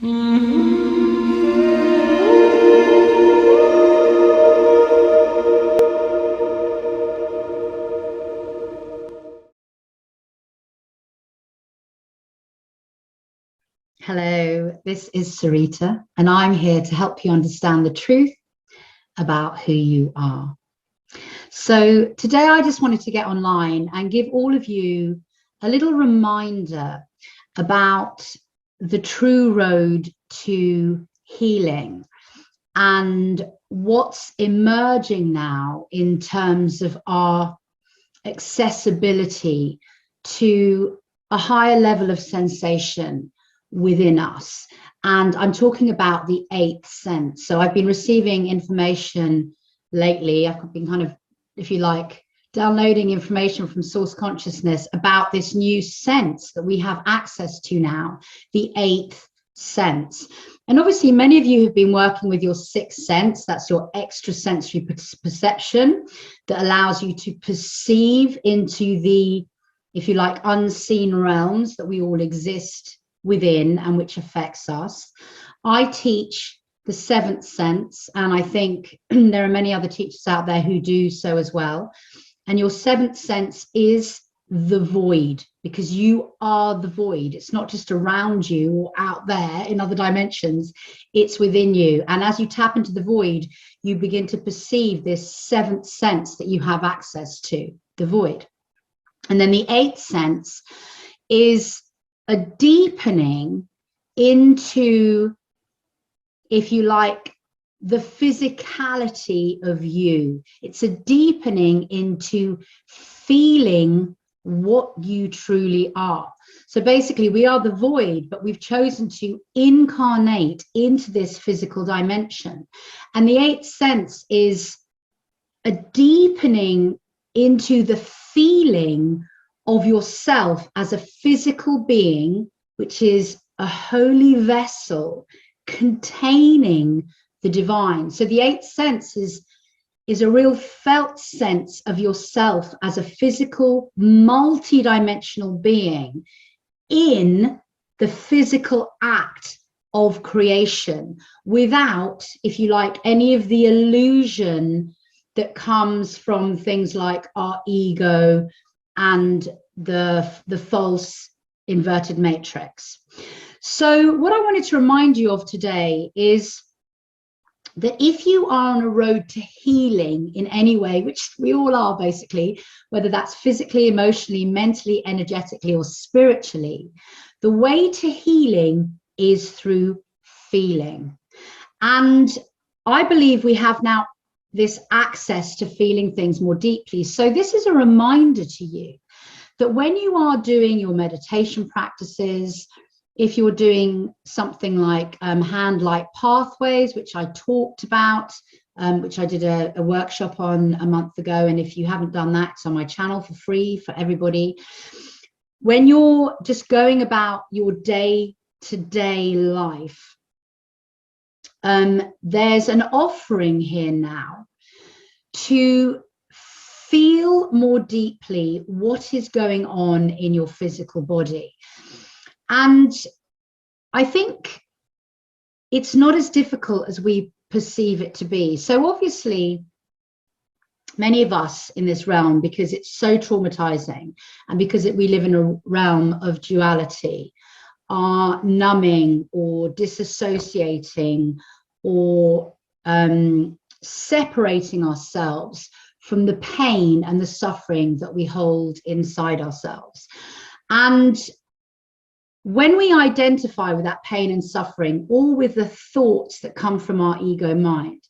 Hello, this is Sarita, and I'm here to help you understand the truth about who you are. So today I just wanted to get online and give all of you a little reminder about the true road to healing and what's emerging now in terms of our accessibility to a higher level of sensation within us. And I'm talking about the eighth sense. So I've been receiving information lately. I've been kind of, if you like, downloading information from source consciousness about this new sense that we have access to now, the eighth sense. And obviously many of you have been working with your sixth sense. That's your extrasensory perception that allows you to perceive into the, if you like, unseen realms that we all exist within and which affects us. I teach the seventh sense, and I think there are many other teachers out there who do so as well. And your seventh sense is the void, because you are the void. It's not just around you or out there in other dimensions, it's within you. And as you tap into the void, you begin to perceive this seventh sense that you have access to, the void. And then the eighth sense is a deepening into, if you like, the physicality of you. It's a deepening into feeling what you truly are. So basically we are the void, but we've chosen to incarnate into this physical dimension. And the eighth sense is a deepening into the feeling of yourself as a physical being, which is a holy vessel containing the divine. So the eighth sense is a real felt sense of yourself as a physical, multi-dimensional being in the physical act of creation, without, if you like, any of the illusion that comes from things like our ego and the false inverted matrix. So what I wanted to remind you of today is that if you are on a road to healing in any way, which we all are basically, whether that's physically, emotionally, mentally, energetically, or spiritually, the way to healing is through feeling. And I believe we have now this access to feeling things more deeply. So this is a reminder to you that when you are doing your meditation practices, if you're doing something like hand-light pathways, which I talked about, which I did a workshop on a month ago, and if you haven't done that, it's on my channel for free for everybody. When you're just going about your day-to-day life, there's an offering here now to feel more deeply what is going on in your physical body. And I think it's not as difficult as we perceive it to be. So obviously, many of us in this realm, because it's so traumatizing and because we live in a realm of duality, are numbing or disassociating or separating ourselves from the pain and the suffering that we hold inside ourselves. And when we identify with that pain and suffering, or with the thoughts that come from our ego mind,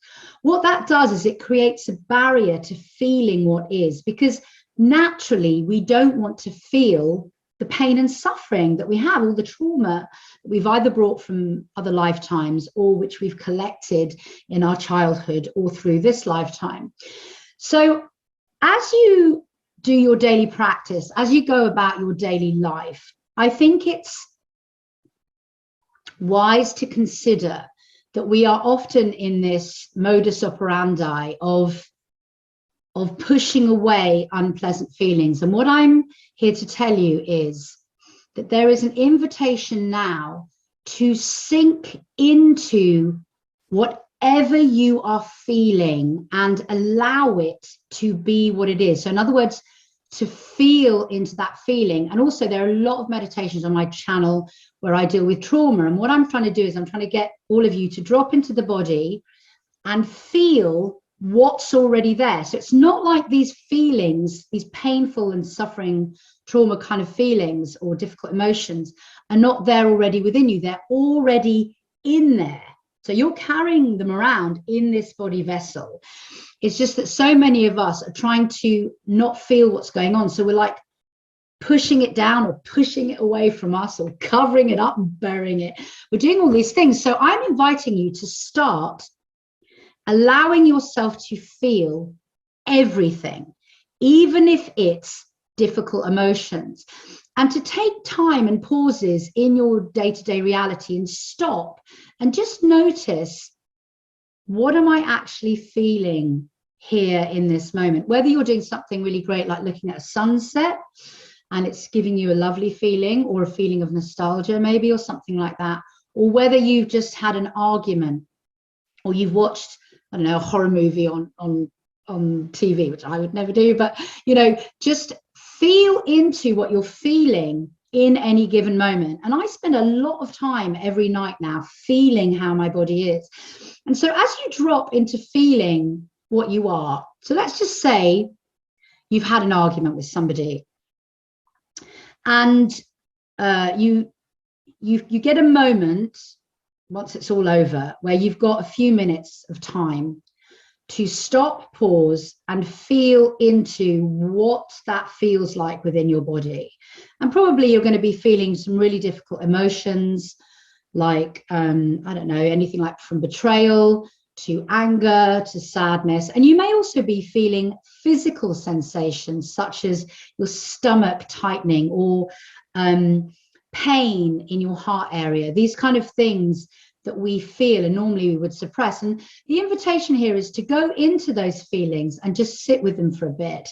what that does is it creates a barrier to feeling what is, because naturally we don't want to feel the pain and suffering that we have, all the trauma that we've either brought from other lifetimes or which we've collected in our childhood or through this lifetime. So as you do your daily practice, as you go about your daily life, I think it's wise to consider that we are often in this modus operandi of pushing away unpleasant feelings. And what I'm here to tell you is that there is an invitation now to sink into whatever you are feeling and allow it to be what it is. So in other words, to feel into that feeling. And also there are a lot of meditations on my channel where I deal with trauma. And what I'm trying to do is I'm trying to get all of you to drop into the body and feel what's already there. So it's not like these feelings, these painful and suffering trauma kind of feelings or difficult emotions are not there already within you. They're already in there. So you're carrying them around in this body vessel. It's just that so many of us are trying to not feel what's going on. So we're like pushing it down or pushing it away from us or covering it up and burying it. We're doing all these things. So I'm inviting you to start allowing yourself to feel everything, even if it's difficult emotions, and to take time and pauses in your day-to-day reality and stop and just notice, what am I actually feeling here in this moment? Whether you're doing something really great, like looking at a sunset and it's giving you a lovely feeling, or a feeling of nostalgia maybe, or something like that, or whether you've just had an argument, or you've watched, I don't know, a horror movie on TV, which I would never do, but you know, just feel into what you're feeling in any given moment. And I spend a lot of time every night now feeling how my body is. And so as you drop into feeling what you are, so let's just say you've had an argument with somebody, and you get a moment once it's all over where you've got a few minutes of time to stop, pause, and feel into what that feels like within your body. And probably you're going to be feeling some really difficult emotions, like, I don't know, anything like from betrayal to anger to sadness. And you may also be feeling physical sensations such as your stomach tightening, or pain in your heart area, these kind of things that we feel and normally we would suppress. And the invitation here is to go into those feelings and just sit with them for a bit.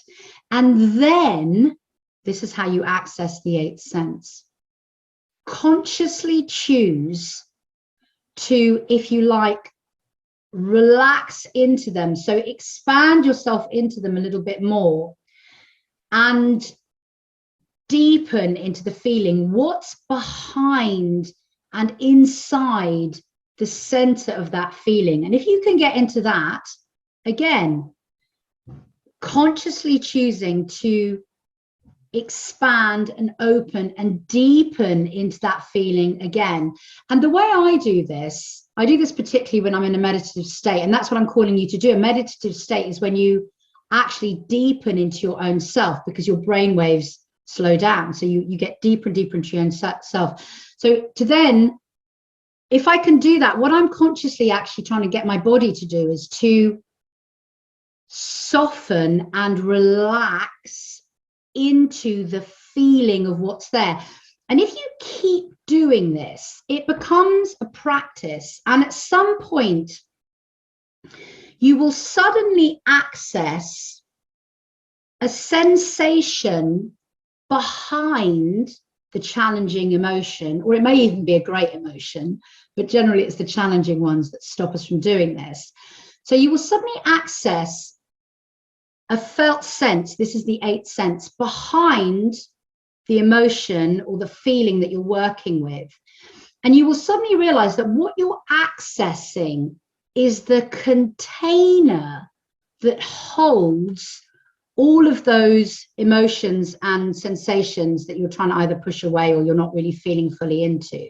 And then this is how you access the eighth sense. Consciously choose to, if you like, relax into them. So expand yourself into them a little bit more and deepen into the feeling, what's behind and inside the center of that feeling. And if you can get into that, again, consciously choosing to expand and open and deepen into that feeling again. And the way I do this particularly when I'm in a meditative state, and that's what I'm calling you to do. A meditative state is when you actually deepen into your own self, because your brain waves slow down. So you get deeper and deeper into your own self. So to then, if I can do that, what I'm consciously actually trying to get my body to do is to soften and relax into the feeling of what's there. And if you keep doing this, it becomes a practice. And at some point, you will suddenly access a sensation behind the challenging emotion, or it may even be a great emotion, but generally it's the challenging ones that stop us from doing this. So you will suddenly access a felt sense, this is the eighth sense, behind the emotion or the feeling that you're working with. And you will suddenly realize that what you're accessing is the container that holds all of those emotions and sensations that you're trying to either push away or you're not really feeling fully into.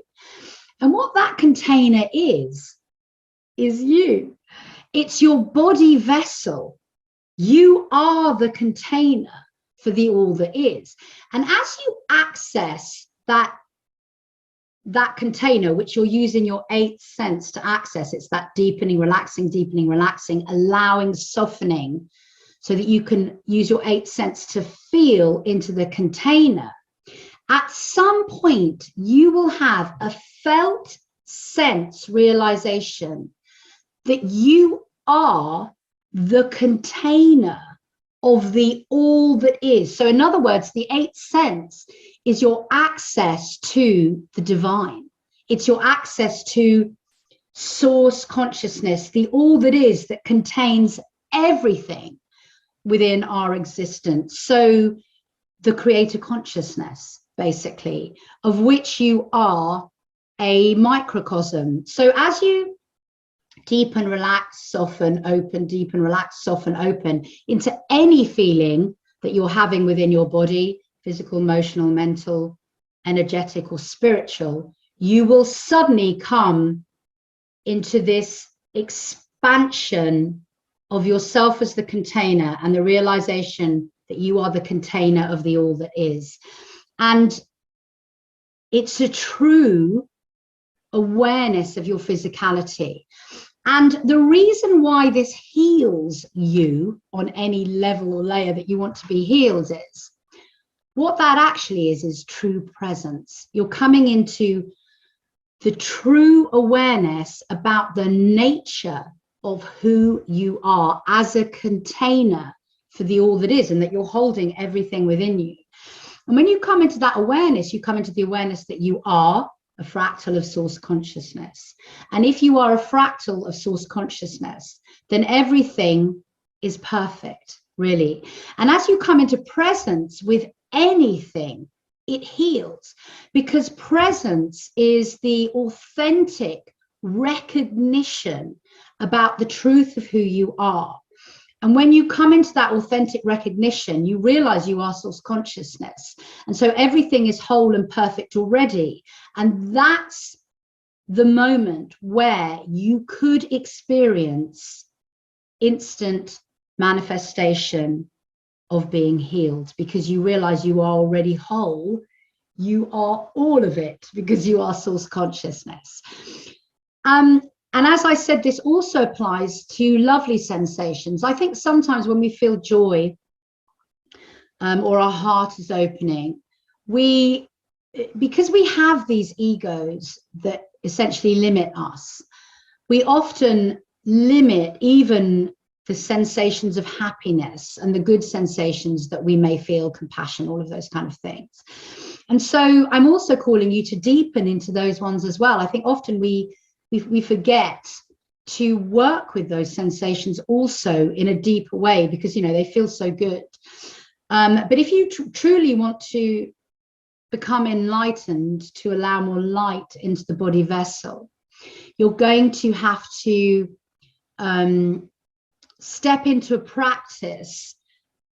And what that container is you. It's your body vessel. You are the container for the all that is. And as you access that container, which you're using your eighth sense to access, it's that deepening, relaxing, allowing, softening, so that you can use your eighth sense to feel into the container. At some point, you will have a felt sense realization that you are the container of the all that is. So in other words, the eighth sense is your access to the divine. It's your access to source consciousness, the all that is, that contains everything within our existence. So the creator consciousness, basically, of which you are a microcosm. So as you deepen, relax, soften, open, deepen, relax, soften, open into any feeling that you're having within your body, physical, emotional, mental, energetic, or spiritual, you will suddenly come into this expansion of yourself as the container and the realization that you are the container of the all that is. And it's a true awareness of your physicality. And the reason why this heals you on any level or layer that you want to be healed is, what that actually is true presence. You're coming into the true awareness about the nature of who you are as a container for the all that is, and that you're holding everything within you. And when you come into that awareness, you come into the awareness that you are a fractal of source consciousness. And if you are a fractal of source consciousness, then everything is perfect, really. And as you come into presence with anything, it heals, because presence is the authentic recognition about the truth of who you are. And when you come into that authentic recognition, you realize you are source consciousness. And so everything is whole and perfect already. And that's the moment where you could experience instant manifestation of being healed, because you realize you are already whole. You are all of it, because you are source consciousness. And as I said, this also applies to lovely sensations. I think sometimes when we feel joy or our heart is opening, because we have these egos that essentially limit us, we often limit even the sensations of happiness and the good sensations that we may feel, compassion, all of those kind of things. And so I'm also calling you to deepen into those ones as well. I think often we forget to work with those sensations also in a deeper way, because, you know, they feel so good. But if you truly want to become enlightened, to allow more light into the body vessel, you're going to have to step into a practice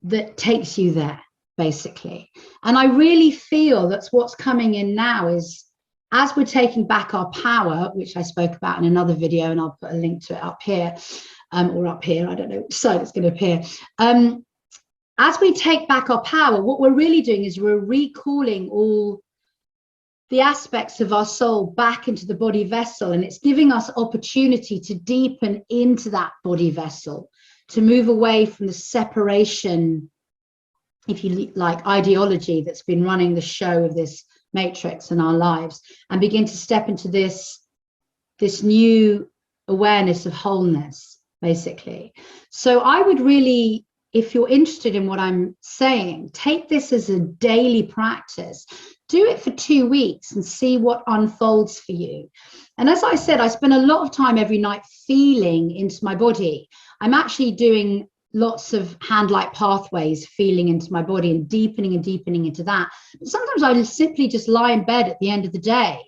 that takes you there, basically. And I really feel that's what's coming in now, is as we're taking back our power, which I spoke about in another video, and I'll put a link to it up here, or up here, I don't know which side it's going to appear. As we take back our power, what we're really doing is we're recalling all the aspects of our soul back into the body vessel, and it's giving us opportunity to deepen into that body vessel, to move away from the separation, if you like, ideology that's been running the show of this matrix in our lives, and begin to step into this new awareness of wholeness, basically. So I would really, if you're interested in what I'm saying, take this as a daily practice. Do it for 2 weeks and see what unfolds for you. And as I said, I spend a lot of time every night feeling into my body. I'm actually doing lots of hand-like pathways, feeling into my body and deepening into that. But sometimes I simply just lie in bed at the end of the day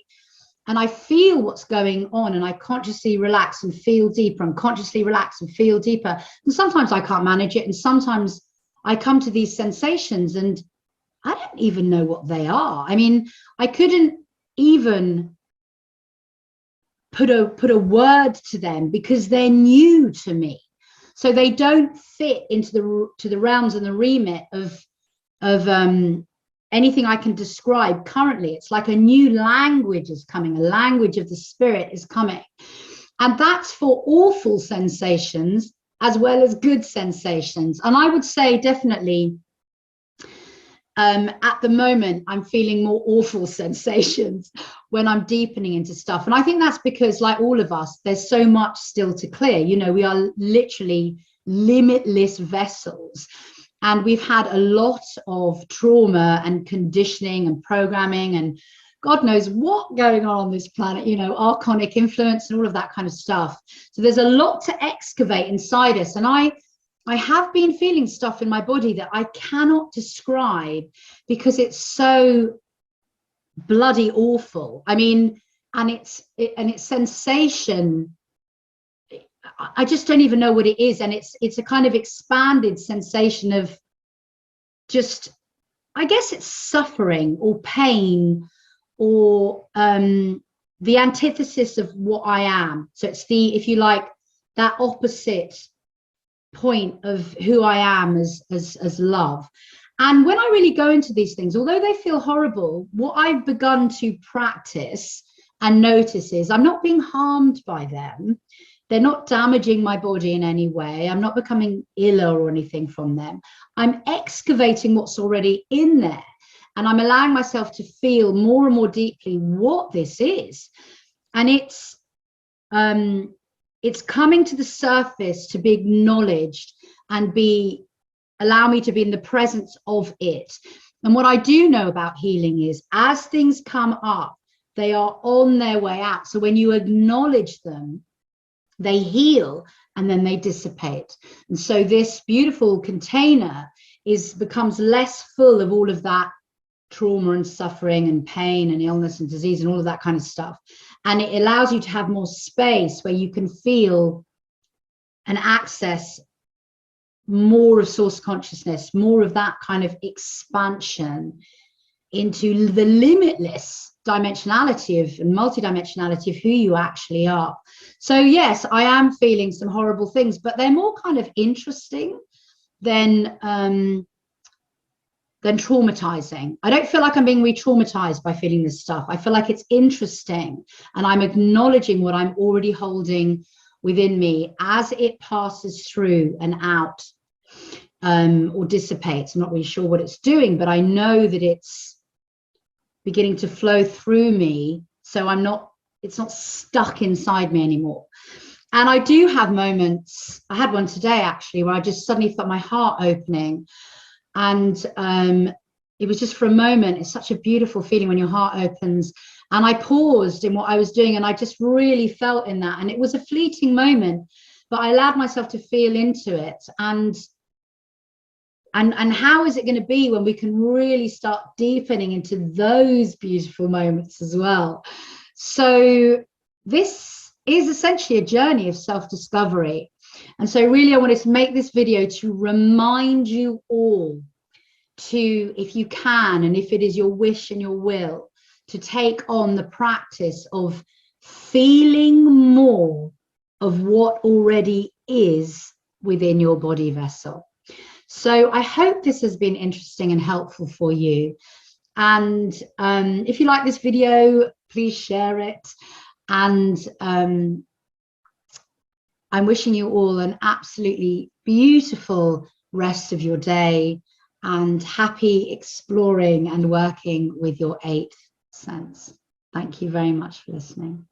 and I feel what's going on, and I consciously relax and feel deeper, and consciously relax and feel deeper. And sometimes I can't manage it, and sometimes I come to these sensations and I don't even know what they are. I mean, I couldn't even put a word to them because they're new to me. So they don't fit into the realms and the remit of anything I can describe currently. It's like a new language is coming, a language of the spirit is coming. And that's for awful sensations as well as good sensations. And I would say definitely at the moment, I'm feeling more awful sensations when I'm deepening into stuff. And I think that's because, like all of us, there's so much still to clear. You know, we are literally limitless vessels. And we've had a lot of trauma and conditioning and programming and God knows what going on this planet, you know, archonic influence and all of that kind of stuff. So there's a lot to excavate inside us. And I have been feeling stuff in my body that I cannot describe because it's so bloody awful. I mean, and its sensation, I just don't even know what it is. And it's a kind of expanded sensation of just, I guess it's suffering or pain or the antithesis of what I am. So it's the, if you like, that opposite point of who I am as love. And when I really go into these things, although they feel horrible, what I've begun to practice and notice is I'm not being harmed by them. They're not damaging my body in any way. I'm not becoming iller or anything from them. I'm excavating what's already in there. And I'm allowing myself to feel more and more deeply what this is. And it's coming to the surface to be acknowledged and allow me to be in the presence of it. And what I do know about healing is as things come up, they are on their way out. So when you acknowledge them, they heal and then they dissipate. And so this beautiful container becomes less full of all of that trauma and suffering and pain and illness and disease and all of that kind of stuff. And it allows you to have more space where you can feel and access more of source consciousness, more of that kind of expansion into the limitless dimensionality and multidimensionality of who you actually are. So yes, I am feeling some horrible things, but they're more kind of interesting than traumatizing. I don't feel like I'm being re-traumatized by feeling this stuff. I feel like it's interesting and I'm acknowledging what I'm already holding within me as it passes through and out or dissipates. I'm not really sure what it's doing, but I know that it's beginning to flow through me. So it's not stuck inside me anymore. And I do have moments, I had one today actually, where I just suddenly felt my heart opening. And it was just for a moment. It's such a beautiful feeling when your heart opens. And I paused in what I was doing and I just really felt in that. And it was a fleeting moment, but I allowed myself to feel into it. And how is it going to be when we can really start deepening into those beautiful moments as well? So this is essentially a journey of self-discovery. And so really I wanted to make this video to remind you all to, if you can, and if it is your wish and your will, to take on the practice of feeling more of what already is within your body vessel. So I hope this has been interesting and helpful for you. And if you like this video, please share it. And I'm wishing you all an absolutely beautiful rest of your day and happy exploring and working with your 8th sense. Thank you very much for listening.